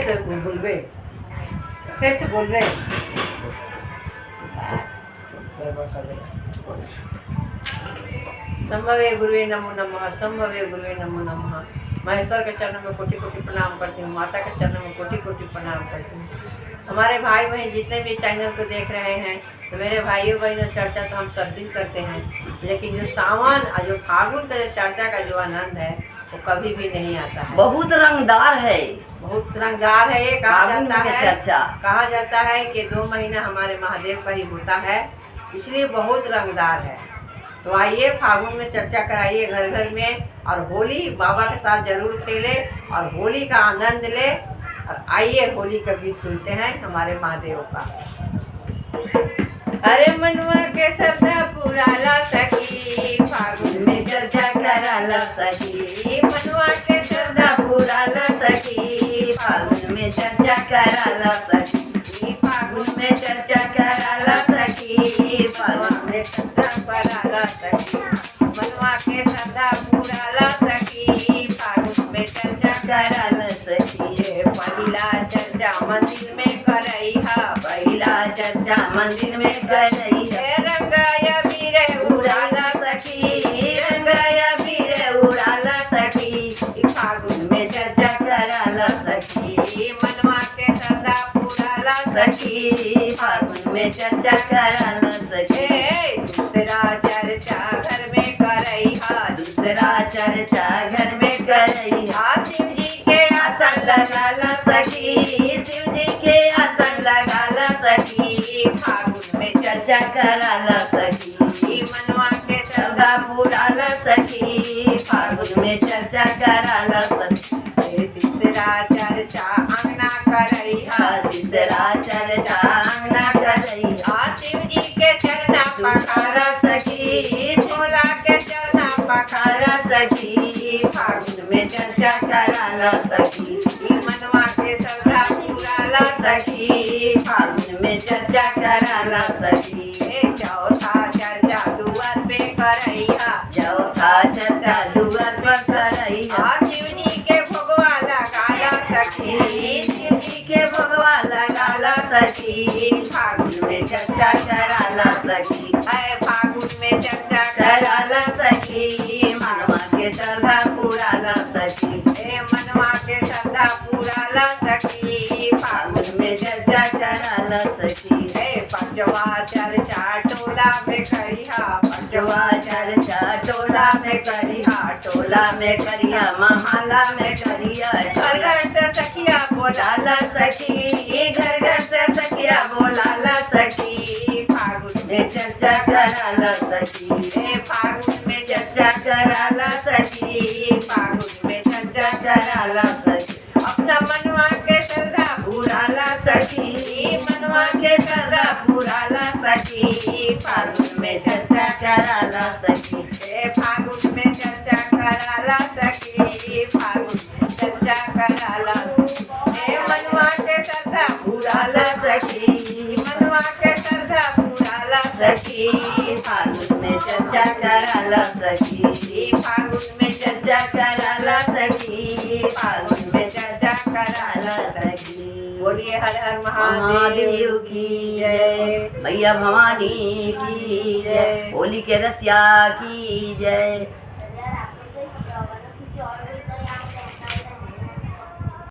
से बोलबे, फिर से बोलबे। संभवे गुरुवे नमो नमः, संभवे गुरुवे नमो नमः। महेश्वर के चरणों में कोटि कोटि प्रणाम करती हूँ, माता के चरणों में कोटि कोटि प्रणाम करती हूँ। हमारे भाई बहन जितने भी चैनल को देख रहे हैं, तो मेरे भाइयों बहनों, चर्चा तो हम सब दिन करते हैं, लेकिन जो सावन और जो फागुन का जो चर्चा का जो आनंद है वो कभी भी नहीं आता है। बहुत रंगदार है, बहुत रंगदार है। ये कहा जाता है, चर्चा कहा जाता है कि 2 महीना हमारे महादेव का ही होता है, इसलिए बहुत रंगदार है। तो आइए फागुन में चर्चा कराइए घर घर में, और होली बाबा के साथ जरूर खेले और होली का आनंद ले। और आइए होली का गीत सुनते हैं हमारे महादेव का। अरे मनुआ के श्रद्धा पुराला सखी, फागुन में चर्चा कराला सखी। मनुआ के श्रद्धा पुराला सखी, फागुन में चर्चा कराला सखी। फागुन में चर्चा कराला सखी, फागुन में चर्चा कराला सखी। मनुआ के श्रद्धा पुराला सखी, फागुन में चर्चा कराला सखी। पहिला चर्चा मंदिर में करैहा, पहिला चर्चा मंदिर में करैहा। रंगाया बीरे उड़ाला सखी, रंगाया बीरे उड़ाला सखी। फागुन में चर्चा कराला सखी, मनवा के श्रद्धा पुराला सखी। फागुन में चर्चा कराला सखी। दूसरा चर्चा घर में करैहा, दूसरा चर्चा घर में करैहा। शिव जी के आसन लगाला सखी, शिव जी के आसन लगाला सखी। फागुन में चर्चा कराला सखी, मनवा के श्रद्धा पुराला सखी। फागुन में चर्चा कराला सखी। तीसरा चर्चा अंगना करैहा, तीसरा चर्चा अंगना करैहा। शिव जी के चरना पखारा सखी, भोला के चरना पखारा सखी। फागुन में चर्चा कराला सखी, मनवा के श्रद्धा पुराला सखी। फागुन में चर्चा कराला सखी। चौथा चर्चा दुआर पे करैहा, चौथा चर्चा दुआर पर करैहा। शिव जी के भगवा लगाला सखी, शिव जी के भगवा लगाला सखी। फागुन में चर्चा कराला सखी, फागुन में चर्चा कराला सखी। मनवा के श्रद्धा पुराला सखी, मनवा के श्रद्धा पुराला सखी। फागुन में चर्चा कराला सखी। पंचवा चर्चा टोला में करिहा, पंचवा चर्चा टोला में करिहा। टोला में करिहा, महला में करिहा। घर घर से सखिया बोलाला सखी, घर घर से सखिया बोलाला सखी। फागुन में चर्चा कराला सखी, फागुन में चर्चा कराला सखी। फागुन में चर्चा कराला सखी। अपना मनवा के श्रद्धा पुराला सखी, मनवा के श्रद्धा पुराला सखी। फागुन में चर्चा कराला सखी, फागुन में चर्चा कराला सखी। फागुन में चर्चा कराला। मनवा के श्रद्धा पुराला सखी, मनवा के श्रद्धा पुराला सखी। फागुन में चर्चा कराला सखी, फागुन में चर्चा कराला सखी। फागुन में चर्चा कराला सखी। बोलिए हर हर महादेव की जय, मैया भवानी की जय, होली के रसिया की जय।